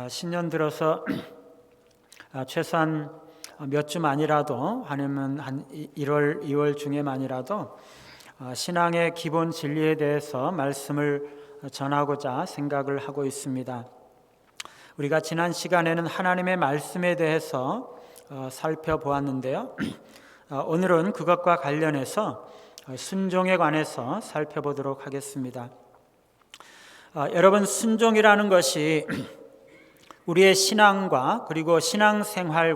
신년 들어서 최소한 몇 주만이라도 아니면 한 1월, 2월 중에만이라도 신앙의 기본 진리에 대해서 말씀을 전하고자 생각을 하고 있습니다. 우리가 지난 시간에는 하나님의 말씀에 대해서 살펴보았는데요. 오늘은 그것과 관련해서 순종에 관해서 살펴보도록 하겠습니다. 여러분, 순종이라는 것이 우리의 신앙과 그리고 신앙생활에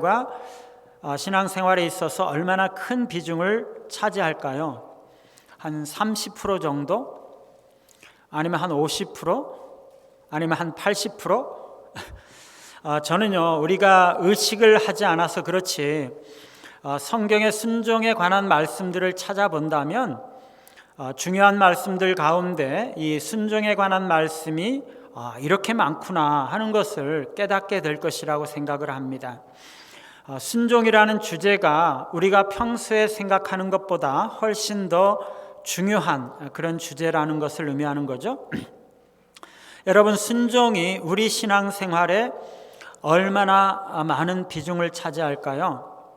있어서 얼마나 큰 비중을 차지할까요? 한 30% 정도? 아니면 한 50%? 아니면 한 80%? 저는요, 우리가 의식을 하지 않아서 그렇지 성경의 순종에 관한 말씀들을 찾아본다면 중요한 말씀들 가운데 이 순종에 관한 말씀이 이렇게 많구나 하는 것을 깨닫게 될 것이라고 생각을 합니다. 순종이라는 주제가 우리가 평소에 생각하는 것보다 훨씬 더 중요한 그런 주제라는 것을 의미하는 거죠. 여러분, 순종이 우리 신앙생활에 얼마나 많은 비중을 차지할까요?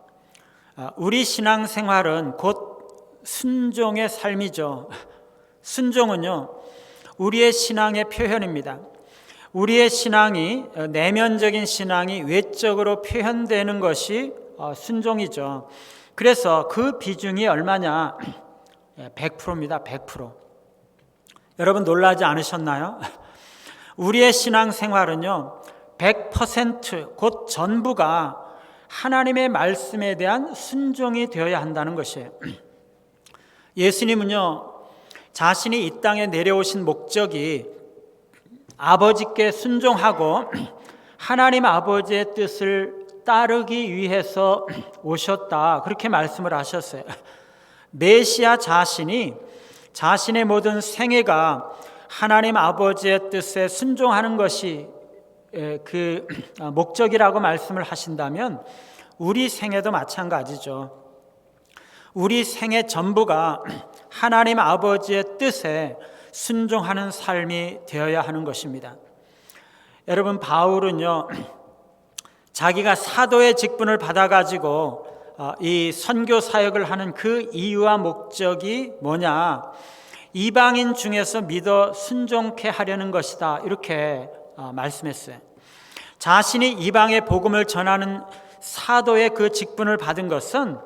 우리 신앙생활은 곧 순종의 삶이죠. 순종은요, 우리의 신앙의 표현입니다. 우리의 신앙이, 내면적인 신앙이 외적으로 표현되는 것이 순종이죠. 그래서 그 비중이 얼마냐? 100%입니다. 100%. 여러분, 놀라지 않으셨나요? 우리의 신앙생활은요, 100% 곧 전부가 하나님의 말씀에 대한 순종이 되어야 한다는 것이에요. 예수님은요, 자신이 이 땅에 내려오신 목적이 아버지께 순종하고 하나님 아버지의 뜻을 따르기 위해서 오셨다, 그렇게 말씀을 하셨어요. 메시아 자신이 자신의 모든 생애가 하나님 아버지의 뜻에 순종하는 것이 그 목적이라고 말씀을 하신다면 우리 생애도 마찬가지죠. 우리 생애 전부가 하나님 아버지의 뜻에 순종하는 삶이 되어야 하는 것입니다. 여러분, 바울은요, 자기가 사도의 직분을 받아가지고 이 선교 사역을 하는 그 이유와 목적이 뭐냐? 이방인 중에서 믿어 순종케 하려는 것이다, 이렇게 말씀했어요. 자신이 이방의 복음을 전하는 사도의 그 직분을 받은 것은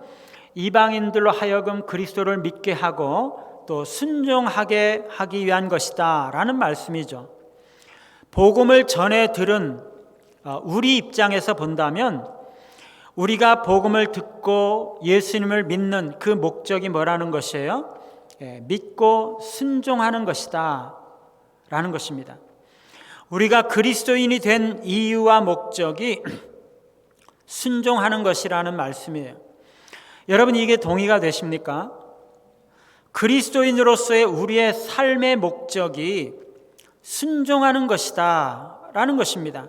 이방인들로 하여금 그리스도를 믿게 하고 또 순종하게 하기 위한 것이다 라는 말씀이죠. 복음을 전해 들은 우리 입장에서 본다면 우리가 복음을 듣고 예수님을 믿는 그 목적이 뭐라는 것이에요? 믿고 순종하는 것이다 라는 것입니다. 우리가 그리스도인이 된 이유와 목적이 순종하는 것이라는 말씀이에요. 여러분, 이게 동의가 되십니까? 그리스도인으로서의 우리의 삶의 목적이 순종하는 것이다 라는 것입니다.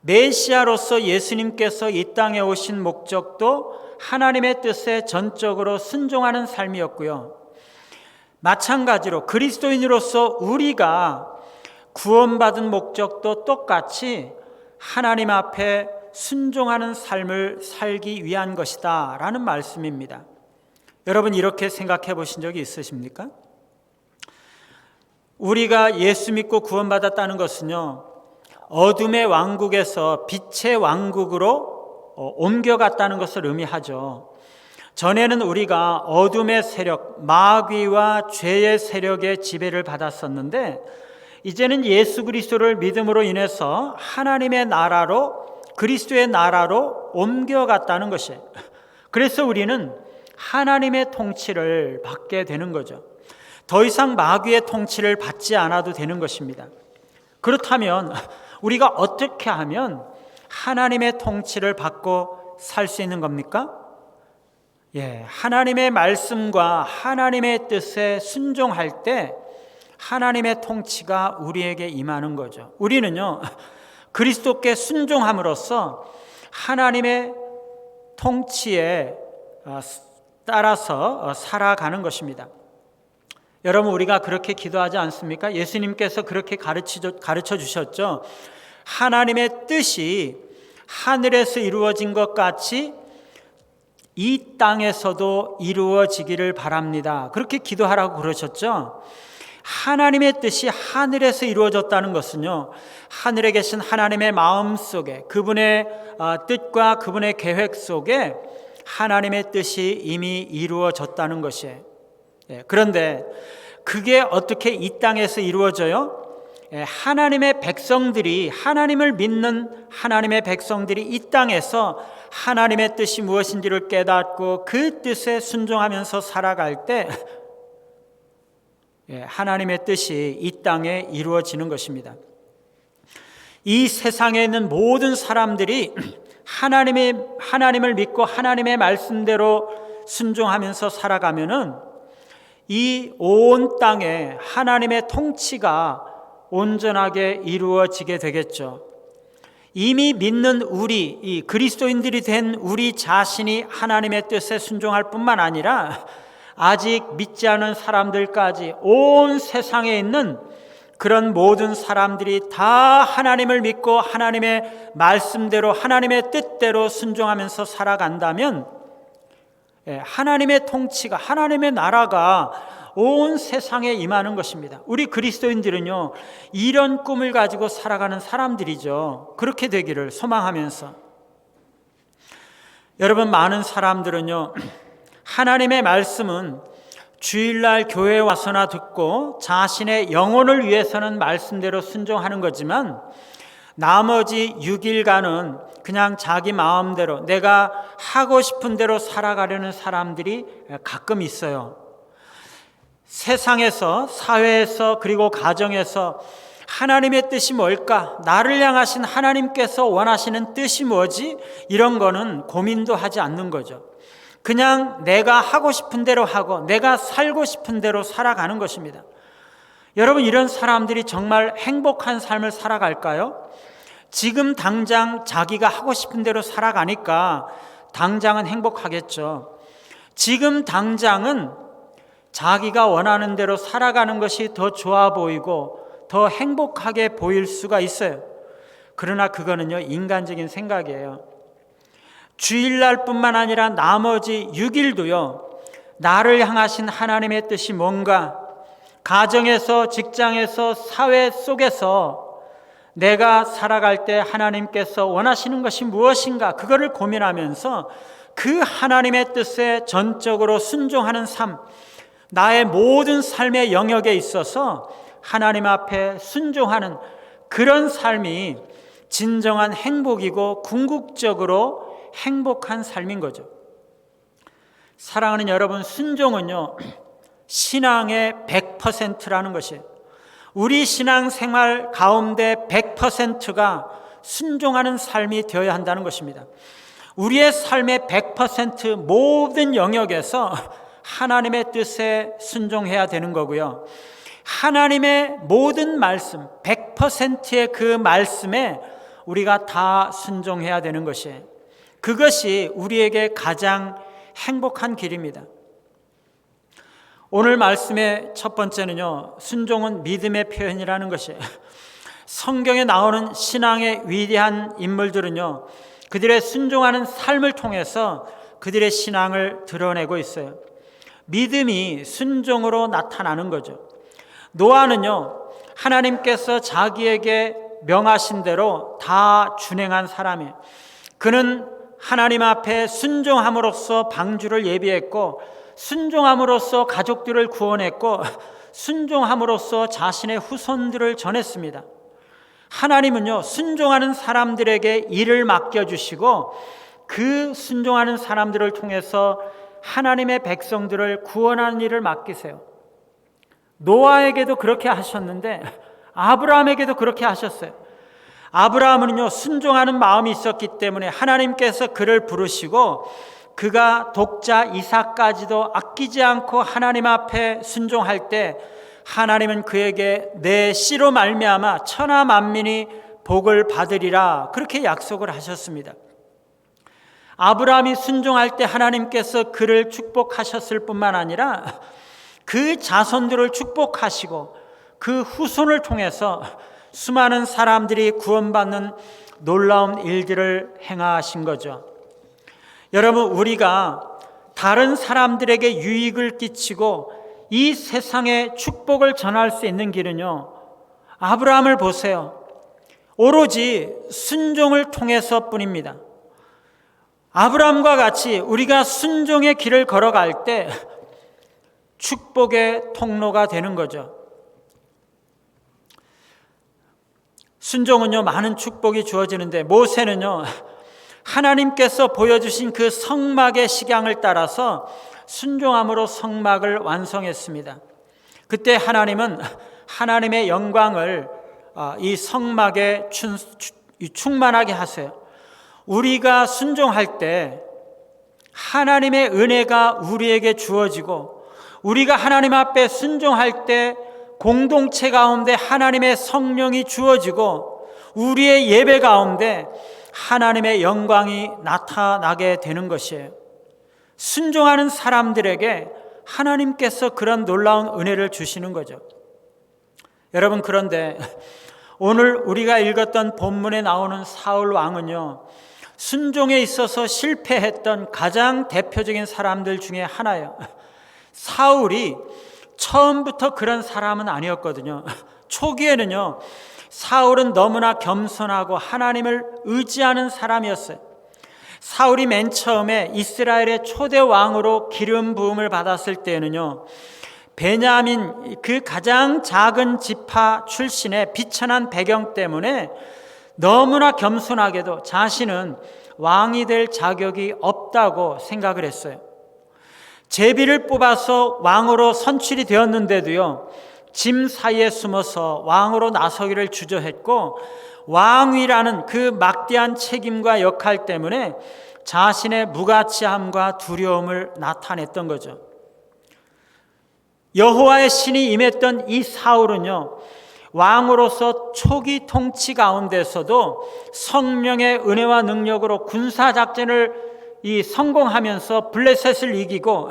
메시아로서 예수님께서 이 땅에 오신 목적도 하나님의 뜻에 전적으로 순종하는 삶이었고요, 마찬가지로 그리스도인으로서 우리가 구원받은 목적도 똑같이 하나님 앞에 순종하는 삶을 살기 위한 것이다 라는 말씀입니다. 여러분, 이렇게 생각해 보신 적이 있으십니까? 우리가 예수 믿고 구원받았다는 것은요, 어둠의 왕국에서 빛의 왕국으로 옮겨갔다는 것을 의미하죠. 전에는 우리가 어둠의 세력, 마귀와 죄의 세력의 지배를 받았었는데 이제는 예수 그리스도를 믿음으로 인해서 하나님의 나라로, 그리스도의 나라로 옮겨갔다는 것이에요. 그래서 우리는 하나님의 통치를 받게 되는 거죠. 더 이상 마귀의 통치를 받지 않아도 되는 것입니다. 그렇다면 우리가 어떻게 하면 하나님의 통치를 받고 살 수 있는 겁니까? 하나님의 말씀과 하나님의 뜻에 순종할 때 하나님의 통치가 우리에게 임하는 거죠. 우리는요, 그리스도께 순종함으로써 하나님의 통치에 따라서 살아가는 것입니다. 여러분, 우리가 그렇게 기도하지 않습니까? 예수님께서 그렇게 가르쳐 주셨죠. 하나님의 뜻이 하늘에서 이루어진 것 같이 이 땅에서도 이루어지기를 바랍니다. 그렇게 기도하라고 그러셨죠? 하나님의 뜻이 하늘에서 이루어졌다는 것은요, 하늘에 계신 하나님의 마음 속에, 그분의 뜻과 그분의 계획 속에 하나님의 뜻이 이미 이루어졌다는 것이에요. 그런데 그게 어떻게 이 땅에서 이루어져요? 하나님의 백성들이, 하나님을 믿는 하나님의 백성들이 이 땅에서 하나님의 뜻이 무엇인지를 깨닫고 그 뜻에 순종하면서 살아갈 때 하나님의 뜻이 이 땅에 이루어지는 것입니다. 이 세상에 있는 모든 사람들이 하나님을 믿고 하나님의 말씀대로 순종하면서 살아가면은 이 온 땅에 하나님의 통치가 온전하게 이루어지게 되겠죠. 이미 믿는 우리, 이 그리스도인들이 된 우리 자신이 하나님의 뜻에 순종할 뿐만 아니라 아직 믿지 않은 사람들까지 온 세상에 있는 그런 모든 사람들이 다 하나님을 믿고 하나님의 말씀대로 하나님의 뜻대로 순종하면서 살아간다면 하나님의 통치가, 하나님의 나라가 온 세상에 임하는 것입니다. 우리 그리스도인들은요, 이런 꿈을 가지고 살아가는 사람들이죠. 그렇게 되기를 소망하면서. 여러분, 많은 사람들은요, 하나님의 말씀은 주일날 교회에 와서나 듣고 자신의 영혼을 위해서는 말씀대로 순종하는 거지만 나머지 6일간은 그냥 자기 마음대로 내가 하고 싶은 대로 살아가려는 사람들이 가끔 있어요. 세상에서, 사회에서, 그리고 가정에서 하나님의 뜻이 뭘까? 나를 향하신 하나님께서 원하시는 뜻이 뭐지? 이런 거는 고민도 하지 않는 거죠. 그냥 내가 하고 싶은 대로 하고 내가 살고 싶은 대로 살아가는 것입니다. 여러분, 이런 사람들이 정말 행복한 삶을 살아갈까요? 지금 당장 자기가 하고 싶은 대로 살아가니까 당장은 행복하겠죠. 지금 당장은 자기가 원하는 대로 살아가는 것이 더 좋아 보이고 더 행복하게 보일 수가 있어요. 그러나 그거는요, 인간적인 생각이에요. 주일날뿐만 아니라 나머지 6일도요, 나를 향하신 하나님의 뜻이 뭔가, 가정에서, 직장에서, 사회 속에서 내가 살아갈 때 하나님께서 원하시는 것이 무엇인가, 그거를 고민하면서 그 하나님의 뜻에 전적으로 순종하는 삶, 나의 모든 삶의 영역에 있어서 하나님 앞에 순종하는 그런 삶이 진정한 행복이고 궁극적으로 행복한 삶인 거죠. 사랑하는 여러분, 순종은요, 신앙의 100%라는 것이에요. 우리 신앙생활 가운데 100%가 순종하는 삶이 되어야 한다는 것입니다. 우리의 삶의 100% 모든 영역에서 하나님의 뜻에 순종해야 되는 거고요. 하나님의 모든 말씀, 100%의 그 말씀에 우리가 다 순종해야 되는 것이에요. 그것이 우리에게 가장 행복한 길입니다. 오늘 말씀의 첫 번째는요, 순종은 믿음의 표현이라는 것이에요. 성경에 나오는 신앙의 위대한 인물들은요, 그들의 순종하는 삶을 통해서 그들의 신앙을 드러내고 있어요. 믿음이 순종으로 나타나는 거죠. 노아는요, 하나님께서 자기에게 명하신 대로 다 준행한 사람이에요. 그는 하나님 앞에 순종함으로써 방주를 예비했고, 순종함으로써 가족들을 구원했고, 순종함으로써 자신의 후손들을 전했습니다. 하나님은요, 순종하는 사람들에게 일을 맡겨주시고 그 순종하는 사람들을 통해서 하나님의 백성들을 구원하는 일을 맡기세요. 노아에게도 그렇게 하셨는데 아브라함에게도 그렇게 하셨어요. 아브라함은요, 순종하는 마음이 있었기 때문에 하나님께서 그를 부르시고 그가 독자 이삭까지도 아끼지 않고 하나님 앞에 순종할 때 하나님은 그에게 내 씨로 말미암아 천하 만민이 복을 받으리라, 그렇게 약속을 하셨습니다. 아브라함이 순종할 때 하나님께서 그를 축복하셨을 뿐만 아니라 그 자손들을 축복하시고 그 후손을 통해서 수많은 사람들이 구원받는 놀라운 일들을 행하신 거죠. 여러분, 우리가 다른 사람들에게 유익을 끼치고 이 세상에 축복을 전할 수 있는 길은요, 아브라함을 보세요. 오로지 순종을 통해서 뿐입니다. 아브라함과 같이 우리가 순종의 길을 걸어갈 때 축복의 통로가 되는 거죠. 순종은요, 많은 축복이 주어지는데, 모세는요, 하나님께서 보여주신 그 성막의 식양을 따라서 순종함으로 성막을 완성했습니다. 그때 하나님은 하나님의 영광을 이 성막에 충만하게 하세요. 우리가 순종할 때 하나님의 은혜가 우리에게 주어지고, 우리가 하나님 앞에 순종할 때 공동체 가운데 하나님의 성령이 주어지고, 우리의 예배 가운데 하나님의 영광이 나타나게 되는 것이에요. 순종하는 사람들에게 하나님께서 그런 놀라운 은혜를 주시는 거죠. 여러분, 그런데 오늘 우리가 읽었던 본문에 나오는 사울 왕은요, 순종에 있어서 실패했던 가장 대표적인 사람들 중에 하나예요. 사울이 처음부터 그런 사람은 아니었거든요. 초기에는요, 사울은 너무나 겸손하고 하나님을 의지하는 사람이었어요. 사울이 맨 처음에 이스라엘의 초대 왕으로 기름 부음을 받았을 때는요, 베냐민 그 가장 작은 지파 출신의 비천한 배경 때문에 너무나 겸손하게도 자신은 왕이 될 자격이 없다고 생각을 했어요. 제비를 뽑아서 왕으로 선출이 되었는데도요, 짐 사이에 숨어서 왕으로 나서기를 주저했고, 왕위라는 그 막대한 책임과 역할 때문에 자신의 무가치함과 두려움을 나타냈던 거죠. 여호와의 신이 임했던 이 사울은요, 왕으로서 초기 통치 가운데서도 성령의 은혜와 능력으로 군사작전을 성공하면서 블레셋을 이기고,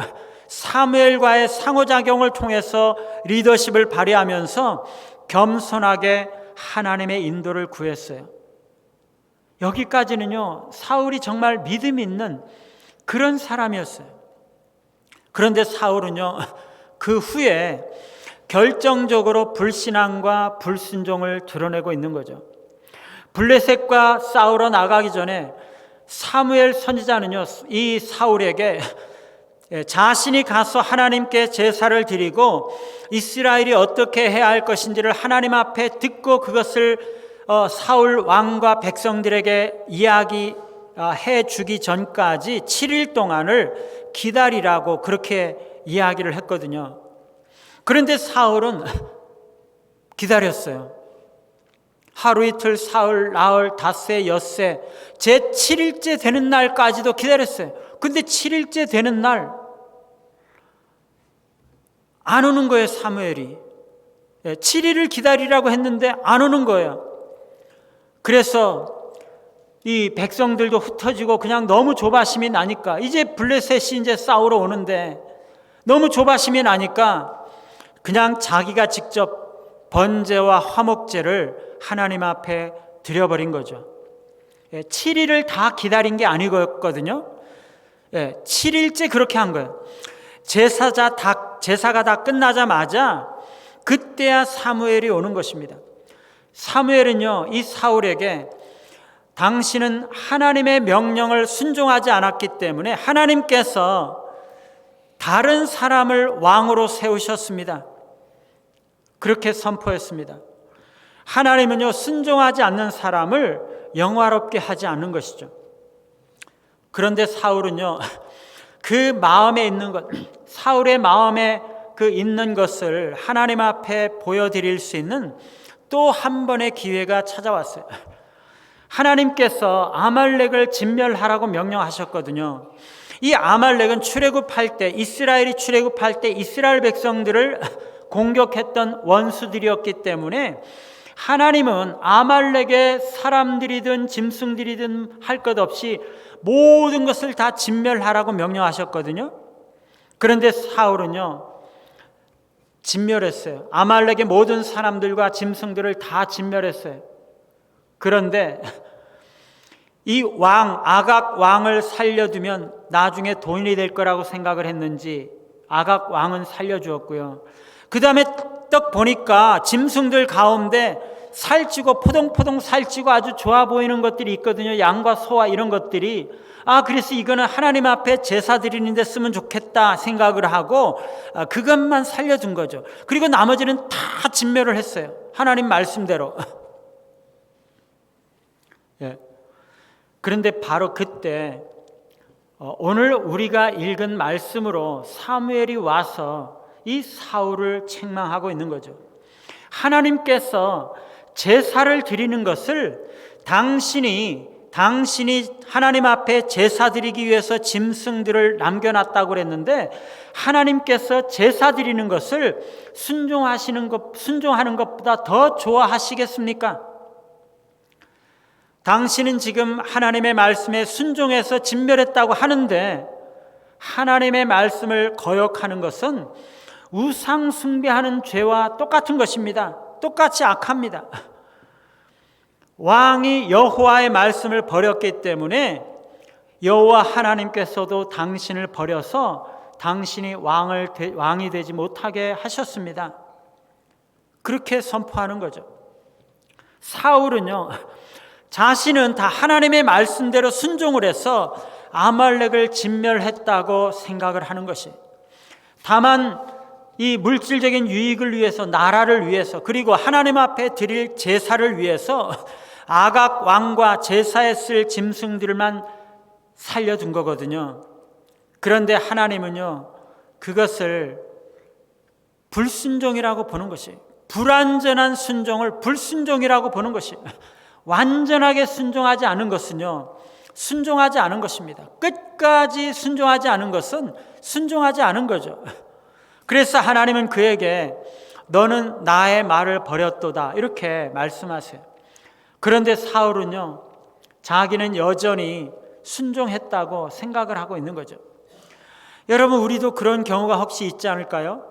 사무엘과의 상호작용을 통해서 리더십을 발휘하면서 겸손하게 하나님의 인도를 구했어요. 여기까지는요, 사울이 정말 믿음 있는 그런 사람이었어요. 그런데 사울은요, 그 후에 결정적으로 불신앙과 불순종을 드러내고 있는 거죠. 블레셋과 싸우러 나가기 전에 사무엘 선지자는요, 이 사울에게 자신이 가서 하나님께 제사를 드리고 이스라엘이 어떻게 해야 할 것인지를 하나님 앞에 듣고 그것을 사울 왕과 백성들에게 이야기해 주기 전까지 7일 동안을 기다리라고 그렇게 이야기를 했거든요. 그런데 사울은 기다렸어요. 하루 이틀, 사흘, 나흘, 닷새, 엿새, 제 7일째 되는 날까지도 기다렸어요. 근데 7일째 되는 날 안 오는 거예요, 사무엘이. 7일을 기다리라고 했는데 안 오는 거예요. 그래서 이 백성들도 흩어지고 그냥 너무 조바심이 나니까, 이제 블레셋이 이제 싸우러 오는데 너무 조바심이 나니까 그냥 자기가 직접 번제와 화목제를 하나님 앞에 드려버린 거죠. 7일을 다 기다린 게 아니거든요. 7일째 그렇게 한 거예요. 제사가 다 끝나자마자 그때야 사무엘이 오는 것입니다. 사무엘은요, 이 사울에게 당신은 하나님의 명령을 순종하지 않았기 때문에 하나님께서 다른 사람을 왕으로 세우셨습니다. 그렇게 선포했습니다. 하나님은요, 순종하지 않는 사람을 영화롭게 하지 않는 것이죠. 그런데 사울은요, 그 마음에 있는 것, 사울의 마음에 그 있는 것을 하나님 앞에 보여드릴 수 있는 또 한 번의 기회가 찾아왔어요. 하나님께서 아말렉을 진멸하라고 명령하셨거든요. 이 아말렉은 출애굽할 때, 이스라엘이 출애굽할 때 이스라엘 백성들을 공격했던 원수들이었기 때문에 하나님은 아말렉의 사람들이든 짐승들이든 할 것 없이 모든 것을 다 진멸하라고 명령하셨거든요. 그런데 사울은요, 진멸했어요. 아말렉의 모든 사람들과 짐승들을 다 진멸했어요. 그런데 이 아각 왕을 살려두면 나중에 돈이 될 거라고 생각을 했는지 아각 왕은 살려주었고요. 그 다음에 딱 보니까 짐승들 가운데 살찌고 포동포동 살찌고 아주 좋아 보이는 것들이 있거든요. 양과 소와 이런 것들이. 그래서 이거는 하나님 앞에 제사 드리는 데 쓰면 좋겠다 생각을 하고 그것만 살려둔 거죠. 그리고 나머지는 다 진멸을 했어요. 하나님 말씀대로. 예. 그런데 바로 그때 오늘 우리가 읽은 말씀으로 사무엘이 와서 이 사울을 책망하고 있는 거죠. 하나님께서 제사를 드리는 것을 당신이 하나님 앞에 제사 드리기 위해서 짐승들을 남겨놨다고 그랬는데 하나님께서 제사 드리는 것을 순종하는 것보다 더 좋아하시겠습니까? 당신은 지금 하나님의 말씀에 순종해서 진멸했다고 하는데 하나님의 말씀을 거역하는 것은 우상 숭배하는 죄와 똑같은 것입니다. 똑같이 악합니다. 왕이 여호와의 말씀을 버렸기 때문에 여호와 하나님께서도 당신을 버려서 당신이 왕이 되지 못하게 하셨습니다. 그렇게 선포하는 거죠. 사울은요, 자신은 다 하나님의 말씀대로 순종을 해서 아말렉을 진멸했다고 생각을 하는 것이, 다만 이 물질적인 유익을 위해서, 나라를 위해서, 그리고 하나님 앞에 드릴 제사를 위해서 아각 왕과 제사에 쓸 짐승들만 살려둔 거거든요. 그런데 하나님은요, 그것을 불순종이라고 보는 것이, 불완전한 순종을 불순종이라고 보는 것이, 완전하게 순종하지 않은 것은요, 순종하지 않은 것입니다. 끝까지 순종하지 않은 것은 순종하지 않은 거죠. 그래서 하나님은 그에게 너는 나의 말을 버렸도다 이렇게 말씀하세요. 그런데 사울은요, 자기는 여전히 순종했다고 생각을 하고 있는 거죠. 여러분, 우리도 그런 경우가 혹시 있지 않을까요?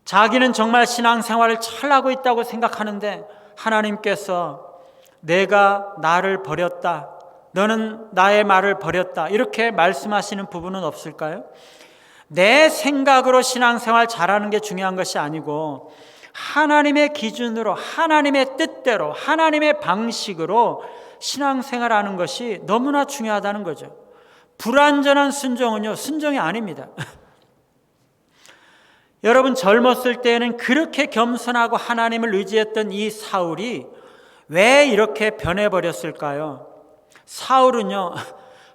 자기는 정말 신앙생활을 잘 하고 있다고 생각하는데 하나님께서 내가 나를 버렸다, 너는 나의 말을 버렸다 이렇게 말씀하시는 부분은 없을까요? 내 생각으로 신앙생활 잘하는 게 중요한 것이 아니고 하나님의 기준으로, 하나님의 뜻대로, 하나님의 방식으로 신앙생활하는 것이 너무나 중요하다는 거죠. 불완전한 순종은요, 순종이 아닙니다. 여러분, 젊었을 때에는 그렇게 겸손하고 하나님을 의지했던 이 사울이 왜 이렇게 변해버렸을까요? 사울은요,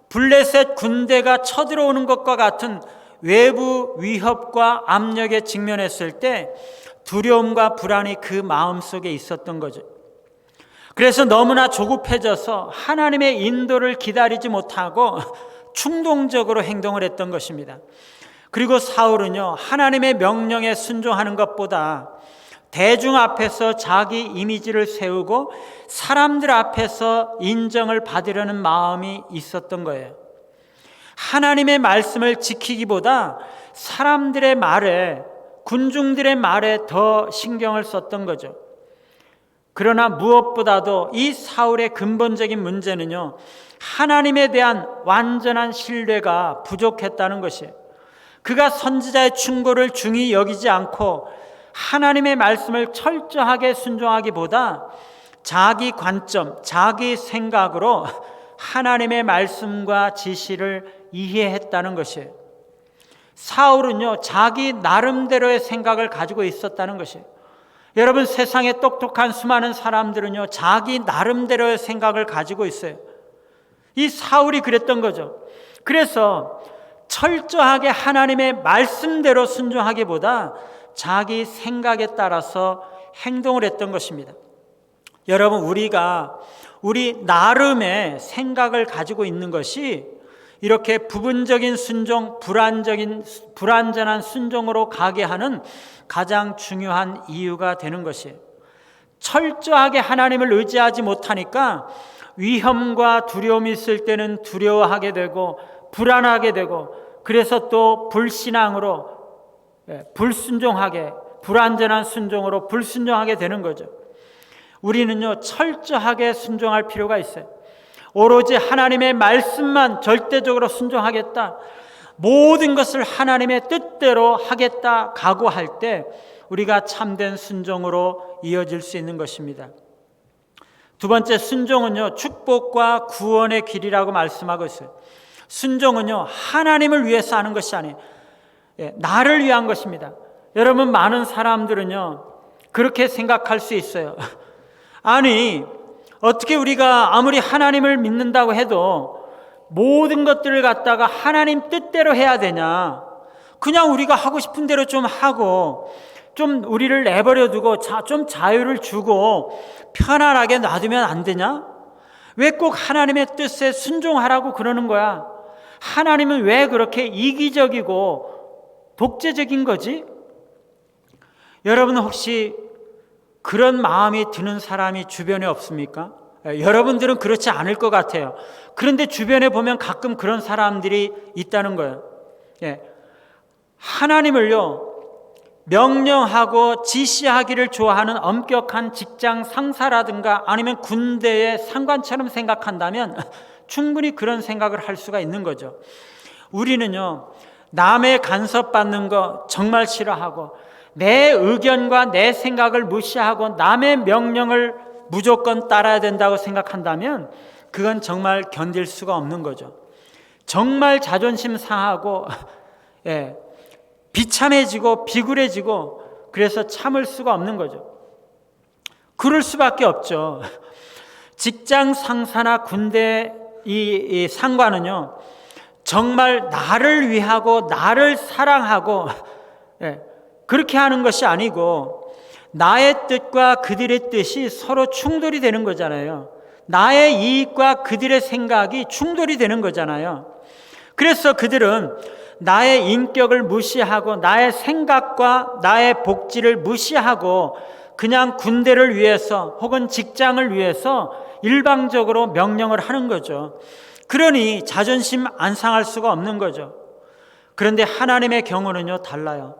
블레셋 군대가 쳐들어오는 것과 같은 외부 위협과 압력에 직면했을 때 두려움과 불안이 그 마음속에 있었던 거죠. 그래서 너무나 조급해져서 하나님의 인도를 기다리지 못하고 충동적으로 행동을 했던 것입니다. 그리고 사울은요, 하나님의 명령에 순종하는 것보다 대중 앞에서 자기 이미지를 세우고 사람들 앞에서 인정을 받으려는 마음이 있었던 거예요. 하나님의 말씀을 지키기보다 사람들의 말에, 군중들의 말에 더 신경을 썼던 거죠. 그러나 무엇보다도 이 사울의 근본적인 문제는요, 하나님에 대한 완전한 신뢰가 부족했다는 것이에요. 그가 선지자의 충고를 중히 여기지 않고 하나님의 말씀을 철저하게 순종하기보다 자기 관점, 자기 생각으로 하나님의 말씀과 지시를 이해했다는 것이에요. 사울은요, 자기 나름대로의 생각을 가지고 있었다는 것이에요. 여러분, 세상에 똑똑한 수많은 사람들은요, 자기 나름대로의 생각을 가지고 있어요. 이 사울이 그랬던 거죠. 그래서 철저하게 하나님의 말씀대로 순종하기보다 자기 생각에 따라서 행동을 했던 것입니다. 여러분, 우리 나름의 생각을 가지고 있는 것이 이렇게 부분적인 순종, 불완전한 순종으로 가게 하는 가장 중요한 이유가 되는 것이에요. 철저하게 하나님을 의지하지 못하니까 위험과 두려움이 있을 때는 두려워하게 되고 불안하게 되고, 그래서 또 불신앙으로 불순종하게, 불완전한 순종으로 불순종하게 되는 거죠. 우리는요, 철저하게 순종할 필요가 있어요. 오로지 하나님의 말씀만 절대적으로 순종하겠다, 모든 것을 하나님의 뜻대로 하겠다 각오할 때 우리가 참된 순종으로 이어질 수 있는 것입니다. 두 번째, 순종은요, 축복과 구원의 길이라고 말씀하고 있어요. 순종은요, 하나님을 위해서 하는 것이 아니에요. 나를 위한 것입니다. 여러분, 많은 사람들은요, 그렇게 생각할 수 있어요. 아니, 어떻게 우리가 아무리 하나님을 믿는다고 해도 모든 것들을 갖다가 하나님 뜻대로 해야 되냐? 그냥 우리가 하고 싶은 대로 좀 하고, 좀 우리를 내버려 두고 좀 자유를 주고 편안하게 놔두면 안 되냐? 왜 꼭 하나님의 뜻에 순종하라고 그러는 거야? 하나님은 왜 그렇게 이기적이고 독재적인 거지? 여러분, 혹시 그런 마음이 드는 사람이 주변에 없습니까? 여러분들은 그렇지 않을 것 같아요. 그런데 주변에 보면 가끔 그런 사람들이 있다는 거예요. 하나님을요, 명령하고 지시하기를 좋아하는 엄격한 직장 상사라든가 아니면 군대의 상관처럼 생각한다면 충분히 그런 생각을 할 수가 있는 거죠. 우리는요, 남의 간섭받는 거 정말 싫어하고 내 의견과 내 생각을 무시하고 남의 명령을 무조건 따라야 된다고 생각한다면 그건 정말 견딜 수가 없는 거죠. 정말 자존심 상하고 비참해지고 비굴해지고 그래서 참을 수가 없는 거죠. 그럴 수밖에 없죠. 직장 상사나 군대 이 상관은요, 정말 나를 위하고 나를 사랑하고 그렇게 하는 것이 아니고 나의 뜻과 그들의 뜻이 서로 충돌이 되는 거잖아요. 나의 이익과 그들의 생각이 충돌이 되는 거잖아요. 그래서 그들은 나의 인격을 무시하고 나의 생각과 나의 복지를 무시하고 그냥 군대를 위해서 혹은 직장을 위해서 일방적으로 명령을 하는 거죠. 그러니 자존심 안 상할 수가 없는 거죠. 그런데 하나님의 경우는요, 달라요.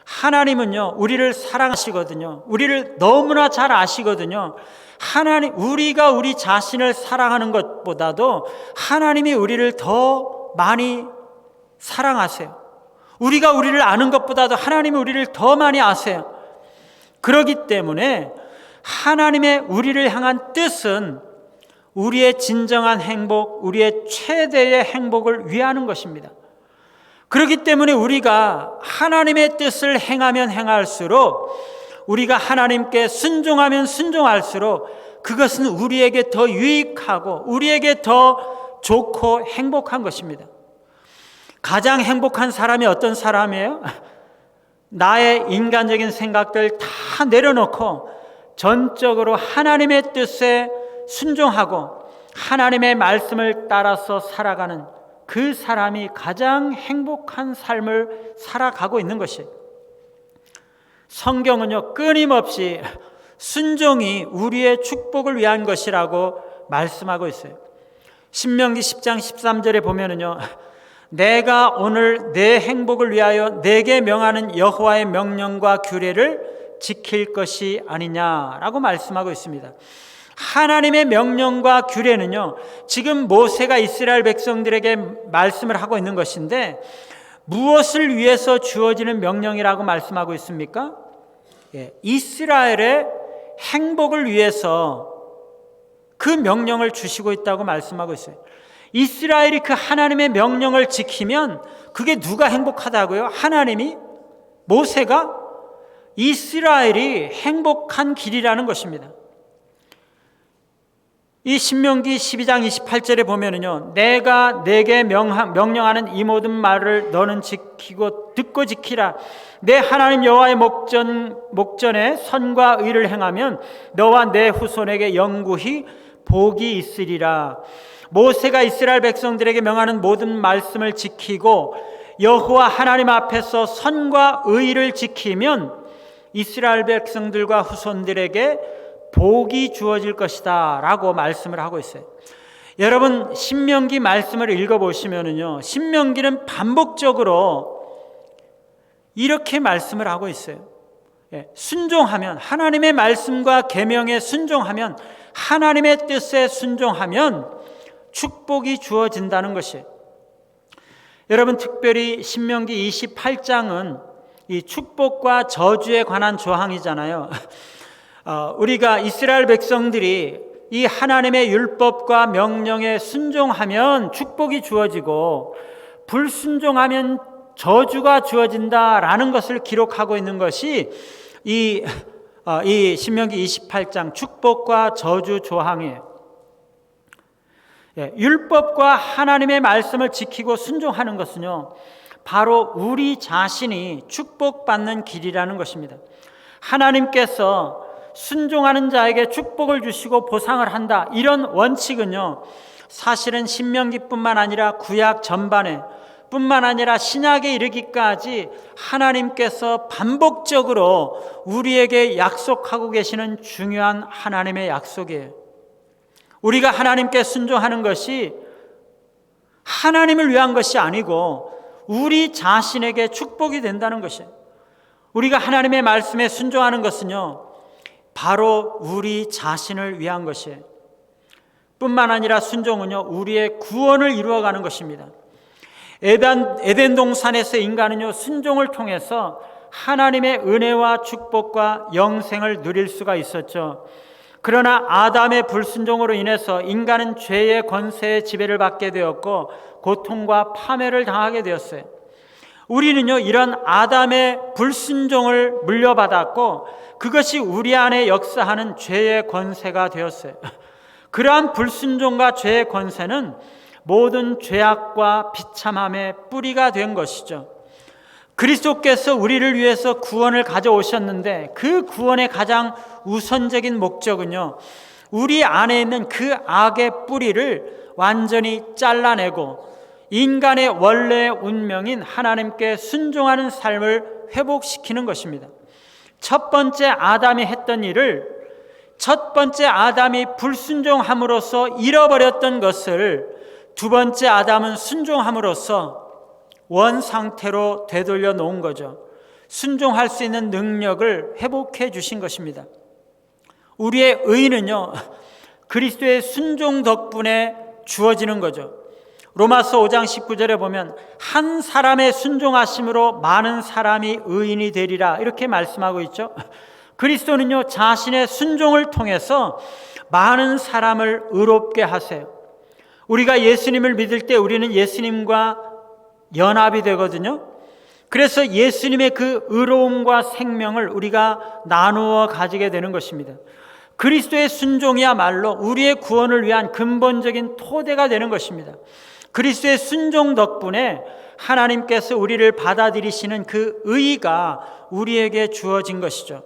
하나님은요, 우리를 사랑하시거든요. 우리를 너무나 잘 아시거든요. 우리가 우리 자신을 사랑하는 것보다도 하나님이 우리를 더 많이 사랑하세요. 우리가 우리를 아는 것보다도 하나님이 우리를 더 많이 아세요. 그렇기 때문에 하나님의 우리를 향한 뜻은 우리의 진정한 행복, 우리의 최대의 행복을 위하는 것입니다. 그렇기 때문에 우리가 하나님의 뜻을 행하면 행할수록, 우리가 하나님께 순종하면 순종할수록 그것은 우리에게 더 유익하고 우리에게 더 좋고 행복한 것입니다. 가장 행복한 사람이 어떤 사람이에요? 나의 인간적인 생각들 다 내려놓고 전적으로 하나님의 뜻에 순종하고 하나님의 말씀을 따라서 살아가는 그 사람이 가장 행복한 삶을 살아가고 있는 것이에요. 성경은요, 끊임없이 순종이 우리의 축복을 위한 것이라고 말씀하고 있어요. 신명기 10장 13절에 보면은요, 내가 오늘 내 행복을 위하여 내게 명하는 여호와의 명령과 규례를 지킬 것이 아니냐라고 말씀하고 있습니다. 하나님의 명령과 규례는요, 지금 모세가 이스라엘 백성들에게 말씀을 하고 있는 것인데 무엇을 위해서 주어지는 명령이라고 말씀하고 있습니까? 이스라엘의 행복을 위해서 그 명령을 주시고 있다고 말씀하고 있어요. 이스라엘이 그 하나님의 명령을 지키면 그게 누가 행복하다고요? 하나님이? 모세가? 이스라엘이 행복한 길이라는 것입니다. 이 신명기 12장 28절에 보면은요, 내가 내게 명령하는 이 모든 말을 너는 지키고 듣고 지키라. 내 하나님 여호와의 목전에 선과 의를 행하면 너와 내 후손에게 영구히 복이 있으리라. 모세가 이스라엘 백성들에게 명하는 모든 말씀을 지키고 여호와 하나님 앞에서 선과 의를 지키면 이스라엘 백성들과 후손들에게 복이 주어질 것이다 라고 말씀을 하고 있어요. 여러분, 신명기 말씀을 읽어보시면요, 신명기는 반복적으로 이렇게 말씀을 하고 있어요. 순종하면, 하나님의 말씀과 계명에 순종하면, 하나님의 뜻에 순종하면 축복이 주어진다는 것이에요. 여러분, 특별히 신명기 28장은 이 축복과 저주에 관한 조항이잖아요. 우리가 이스라엘 백성들이 이 하나님의 율법과 명령에 순종하면 축복이 주어지고 불순종하면 저주가 주어진다라는 것을 기록하고 있는 것이 이 신명기 28장 축복과 저주 조항이에요. 율법과 하나님의 말씀을 지키고 순종하는 것은요, 바로 우리 자신이 축복받는 길이라는 것입니다. 하나님께서 순종하는 자에게 축복을 주시고 보상을 한다, 이런 원칙은요, 사실은 신명기뿐만 아니라 구약 전반에 뿐만 아니라 신약에 이르기까지 하나님께서 반복적으로 우리에게 약속하고 계시는 중요한 하나님의 약속이에요. 우리가 하나님께 순종하는 것이 하나님을 위한 것이 아니고 우리 자신에게 축복이 된다는 것이에요. 우리가 하나님의 말씀에 순종하는 것은요, 바로 우리 자신을 위한 것이에요. 뿐만 아니라 순종은요, 우리의 구원을 이루어가는 것입니다. 에덴 동산에서 인간은요, 순종을 통해서 하나님의 은혜와 축복과 영생을 누릴 수가 있었죠. 그러나 아담의 불순종으로 인해서 인간은 죄의 권세의 지배를 받게 되었고 고통과 파멸을 당하게 되었어요. 우리는요, 이런 아담의 불순종을 물려받았고 그것이 우리 안에 역사하는 죄의 권세가 되었어요. 그러한 불순종과 죄의 권세는 모든 죄악과 비참함의 뿌리가 된 것이죠. 그리스도께서 우리를 위해서 구원을 가져오셨는데 그 구원의 가장 우선적인 목적은요, 우리 안에 있는 그 악의 뿌리를 완전히 잘라내고 인간의 원래의 운명인 하나님께 순종하는 삶을 회복시키는 것입니다. 첫 번째 아담이 했던 일을, 첫 번째 아담이 불순종함으로써 잃어버렸던 것을 두 번째 아담은 순종함으로써 원 상태로 되돌려 놓은 거죠. 순종할 수 있는 능력을 회복해 주신 것입니다. 우리의 의는요, 그리스도의 순종 덕분에 주어지는 거죠. 로마서 5장 19절에 보면 한 사람의 순종하심으로 많은 사람이 의인이 되리라, 이렇게 말씀하고 있죠. 그리스도는요, 자신의 순종을 통해서 많은 사람을 의롭게 하세요. 우리가 예수님을 믿을 때 우리는 예수님과 연합이 되거든요. 그래서 예수님의 그 의로움과 생명을 우리가 나누어 가지게 되는 것입니다. 그리스도의 순종이야말로 우리의 구원을 위한 근본적인 토대가 되는 것입니다. 그리스도의 순종 덕분에 하나님께서 우리를 받아들이시는 그 의의가 우리에게 주어진 것이죠.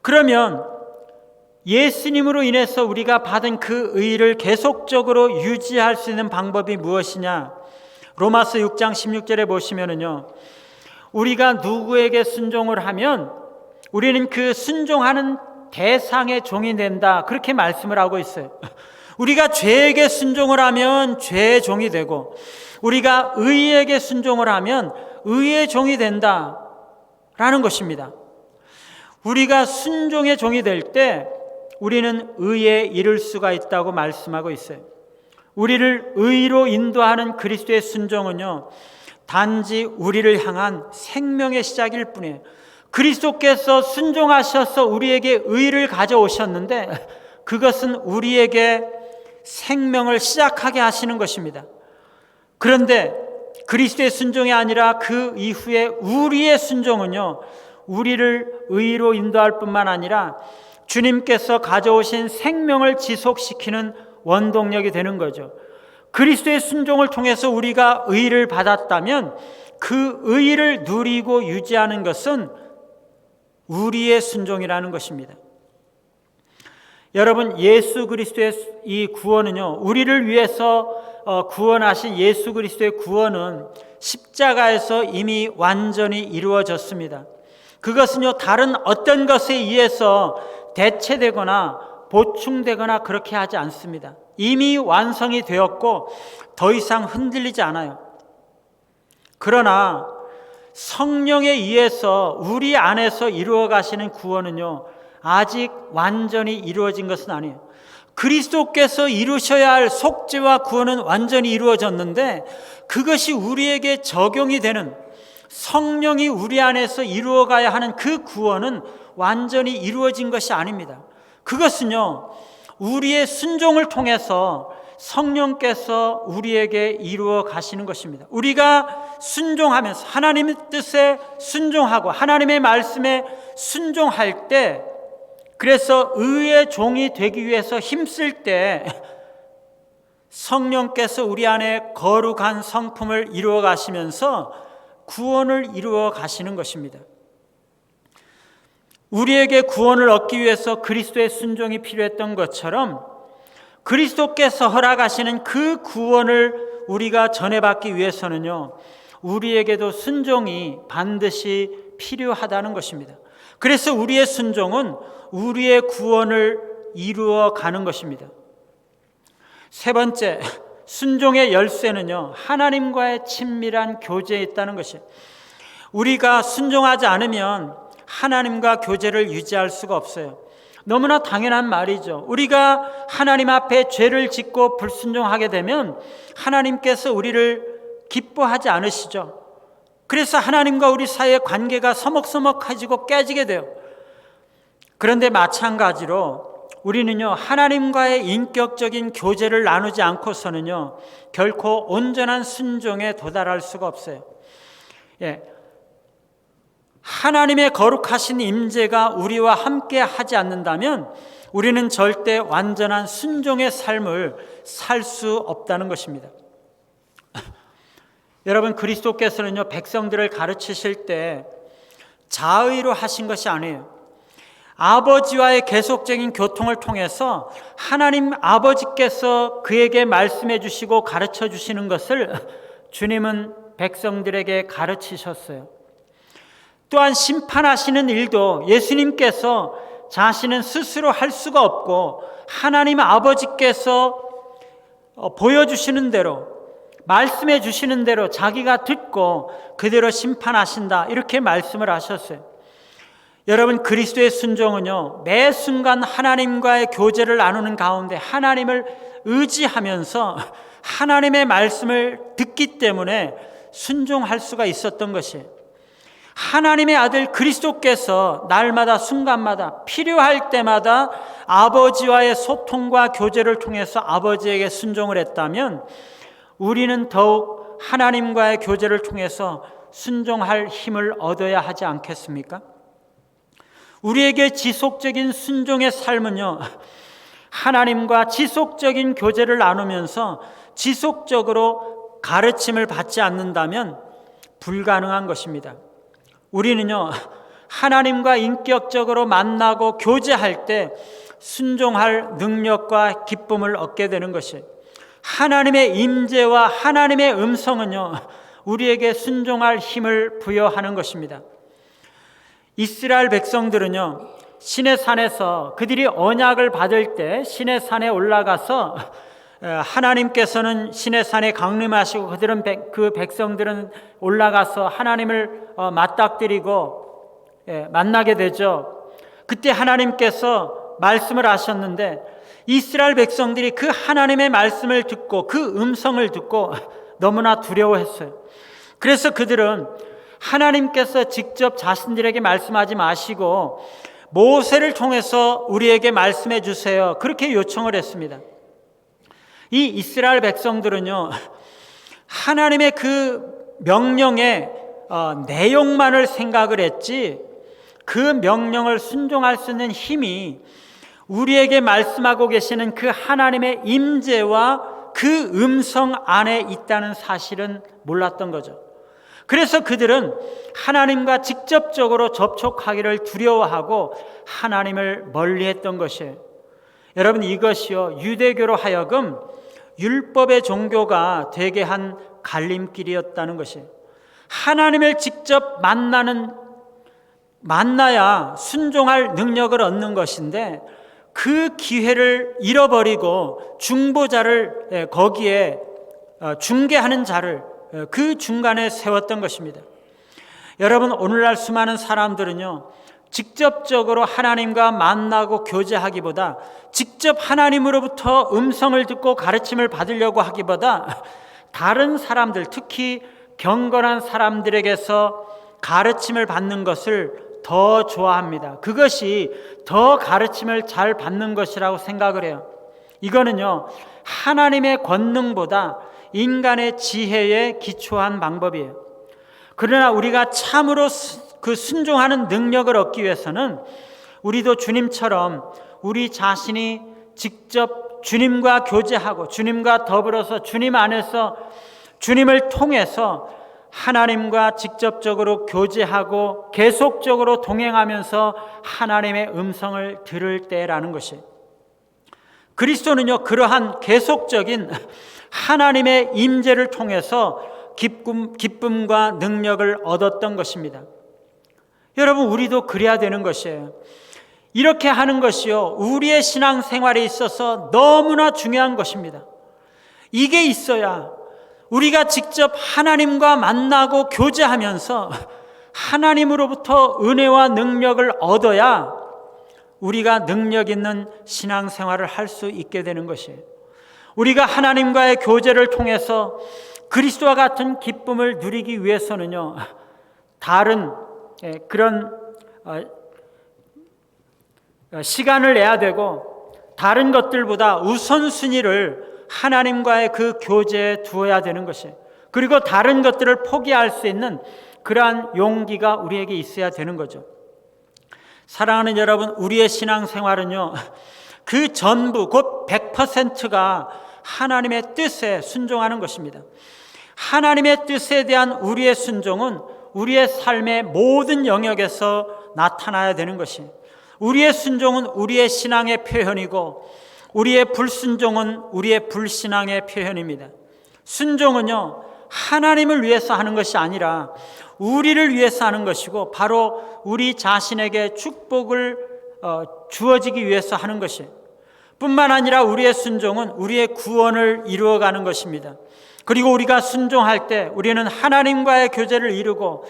그러면 예수님으로 인해서 우리가 받은 그 의의를 계속적으로 유지할 수 있는 방법이 무엇이냐? 로마서 6장 16절에 보시면은요, 우리가 누구에게 순종을 하면 우리는 그 순종하는 대상의 종이 된다, 그렇게 말씀을 하고 있어요. 우리가 죄에게 순종을 하면 죄의 종이 되고, 우리가 의에게 순종을 하면 의의 종이 된다라는 것입니다. 우리가 순종의 종이 될 때 우리는 의에 이를 수가 있다고 말씀하고 있어요. 우리를 의로 인도하는 그리스도의 순종은요, 단지 우리를 향한 생명의 시작일 뿐이에요. 그리스도께서 순종하셔서 우리에게 의를 가져오셨는데 그것은 우리에게 생명을 시작하게 하시는 것입니다. 그런데 그리스도의 순종이 아니라 그 이후에 우리의 순종은요, 우리를 의로 인도할 뿐만 아니라 주님께서 가져오신 생명을 지속시키는 원동력이 되는 거죠. 그리스도의 순종을 통해서 우리가 의를 받았다면 그 의를 누리고 유지하는 것은 우리의 순종이라는 것입니다. 여러분, 예수 그리스도의 이 구원은요, 우리를 위해서 구원하신 예수 그리스도의 구원은 십자가에서 이미 완전히 이루어졌습니다. 그것은요, 다른 어떤 것에 의해서 대체되거나 보충되거나 그렇게 하지 않습니다. 이미 완성이 되었고 더 이상 흔들리지 않아요. 그러나 성령에 의해서 우리 안에서 이루어 가시는 구원은요, 아직 완전히 이루어진 것은 아니에요. 그리스도께서 이루셔야 할 속죄와 구원은 완전히 이루어졌는데, 그것이 우리에게 적용이 되는, 성령이 우리 안에서 이루어가야 하는 그 구원은 완전히 이루어진 것이 아닙니다. 그것은요, 우리의 순종을 통해서 성령께서 우리에게 이루어 가시는 것입니다. 우리가 순종하면서 하나님의 뜻에 순종하고 하나님의 말씀에 순종할 때, 그래서 의의 종이 되기 위해서 힘쓸 때 성령께서 우리 안에 거룩한 성품을 이루어 가시면서 구원을 이루어 가시는 것입니다. 우리에게 구원을 얻기 위해서 그리스도의 순종이 필요했던 것처럼 그리스도께서 허락하시는 그 구원을 우리가 전해받기 위해서는요, 우리에게도 순종이 반드시 필요하다는 것입니다. 그래서 우리의 순종은 우리의 구원을 이루어 가는 것입니다. 세 번째, 순종의 열쇠는요, 하나님과의 친밀한 교제에 있다는 것이에요. 우리가 순종하지 않으면 하나님과 교제를 유지할 수가 없어요. 너무나 당연한 말이죠. 우리가 하나님 앞에 죄를 짓고 불순종하게 되면 하나님께서 우리를 기뻐하지 않으시죠. 그래서 하나님과 우리 사이의 관계가 서먹서먹해지고 깨지게 돼요. 그런데 마찬가지로 우리는요, 하나님과의 인격적인 교제를 나누지 않고서는요, 결코 온전한 순종에 도달할 수가 없어요. 하나님의 거룩하신 임재가 우리와 함께 하지 않는다면 우리는 절대 완전한 순종의 삶을 살 수 없다는 것입니다. 여러분, 그리스도께서는요, 백성들을 가르치실 때 자의로 하신 것이 아니에요. 아버지와의 계속적인 교통을 통해서 하나님 아버지께서 그에게 말씀해 주시고 가르쳐 주시는 것을 주님은 백성들에게 가르치셨어요. 또한 심판하시는 일도 예수님께서 자신은 스스로 할 수가 없고 하나님 아버지께서 보여주시는 대로, 말씀해 주시는 대로 자기가 듣고 그대로 심판하신다, 이렇게 말씀을 하셨어요. 여러분, 그리스도의 순종은요, 매 순간 하나님과의 교제를 나누는 가운데 하나님을 의지하면서 하나님의 말씀을 듣기 때문에 순종할 수가 있었던 것이에요. 하나님의 아들 그리스도께서 날마다 순간마다 필요할 때마다 아버지와의 소통과 교제를 통해서 아버지에게 순종을 했다면 우리는 더욱 하나님과의 교제를 통해서 순종할 힘을 얻어야 하지 않겠습니까? 우리에게 지속적인 순종의 삶은요, 하나님과 지속적인 교제를 나누면서 지속적으로 가르침을 받지 않는다면 불가능한 것입니다. 우리는요, 하나님과 인격적으로 만나고 교제할 때 순종할 능력과 기쁨을 얻게 되는 것이에요. 하나님의 임재와 하나님의 음성은요, 우리에게 순종할 힘을 부여하는 것입니다. 이스라엘 백성들은요, 시내산에서 그들이 언약을 받을 때 시내산에 올라가서 하나님께서는 시내산에 강림하시고 그들은 그 백성들은 올라가서 하나님을 맞닥뜨리고 만나게 되죠. 그때 하나님께서 말씀을 하셨는데 이스라엘 백성들이 그 하나님의 말씀을 듣고 그 음성을 듣고 너무나 두려워했어요. 그래서 그들은 하나님께서 직접 자신들에게 말씀하지 마시고 모세를 통해서 우리에게 말씀해 주세요, 그렇게 요청을 했습니다. 이 이스라엘 백성들은요, 하나님의 그 명령의 내용만을 생각을 했지 그 명령을 순종할 수 있는 힘이 우리에게 말씀하고 계시는 그 하나님의 임재와 그 음성 안에 있다는 사실은 몰랐던 거죠. 그래서 그들은 하나님과 직접적으로 접촉하기를 두려워하고 하나님을 멀리했던 것이에요. 여러분, 이것이요, 유대교로 하여금 율법의 종교가 되게 한 갈림길이었다는 것이에요. 하나님을 직접 만나야 순종할 능력을 얻는 것인데 그 기회를 잃어버리고 중보자를 거기에 중개하는 자를 그 중간에 세웠던 것입니다. 여러분, 오늘날 수많은 사람들은요, 직접적으로 하나님과 만나고 교제하기보다 직접 하나님으로부터 음성을 듣고 가르침을 받으려고 하기보다 다른 사람들, 특히 경건한 사람들에게서 가르침을 받는 것을 더 좋아합니다. 그것이 더 가르침을 잘 받는 것이라고 생각을 해요. 이거는요, 하나님의 권능보다 인간의 지혜에 기초한 방법이에요. 그러나 우리가 참으로 그 순종하는 능력을 얻기 위해서는 우리도 주님처럼 우리 자신이 직접 주님과 교제하고 주님과 더불어서 주님 안에서 주님을 통해서 하나님과 직접적으로 교제하고 계속적으로 동행하면서 하나님의 음성을 들을 때라는 것이, 그리스도는요, 그러한 계속적인 하나님의 임재를 통해서 기쁨과 능력을 얻었던 것입니다. 여러분, 우리도 그래야 되는 것이에요. 이렇게 하는 것이요, 우리의 신앙생활에 있어서 너무나 중요한 것입니다. 이게 있어야 우리가 직접 하나님과 만나고 교제하면서 하나님으로부터 은혜와 능력을 얻어야 우리가 능력 있는 신앙생활을 할 수 있게 되는 것이에요. 우리가 하나님과의 교제를 통해서 그리스도와 같은 기쁨을 누리기 위해서는요, 다른 그런 시간을 내야 되고 다른 것들보다 우선순위를 하나님과의 그 교제에 두어야 되는 것이에요. 그리고 다른 것들을 포기할 수 있는 그러한 용기가 우리에게 있어야 되는 거죠. 사랑하는 여러분, 우리의 신앙생활은요, 그 전부 곧 100%가 하나님의 뜻에 순종하는 것입니다. 하나님의 뜻에 대한 우리의 순종은 우리의 삶의 모든 영역에서 나타나야 되는 것이에요. 우리의 순종은 우리의 신앙의 표현이고 우리의 불순종은 우리의 불신앙의 표현입니다. 순종은요, 하나님을 위해서 하는 것이 아니라 우리를 위해서 하는 것이고 바로 우리 자신에게 축복을 주어지기 위해서 하는 것이에요. 뿐만 아니라 우리의 순종은 우리의 구원을 이루어가는 것입니다. 그리고 우리가 순종할 때 우리는 하나님과의 교제를 이루고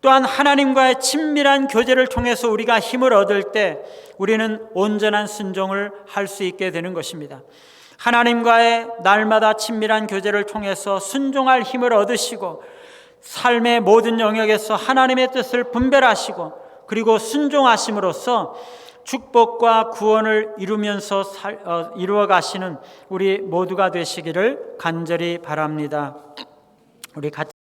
또한 하나님과의 친밀한 교제를 통해서 우리가 힘을 얻을 때 우리는 온전한 순종을 할 수 있게 되는 것입니다. 하나님과의 날마다 친밀한 교제를 통해서 순종할 힘을 얻으시고 삶의 모든 영역에서 하나님의 뜻을 분별하시고 그리고 순종하심으로써 축복과 구원을 이루면서 이루어 가시는 우리 모두가 되시기를 간절히 바랍니다. 우리 같이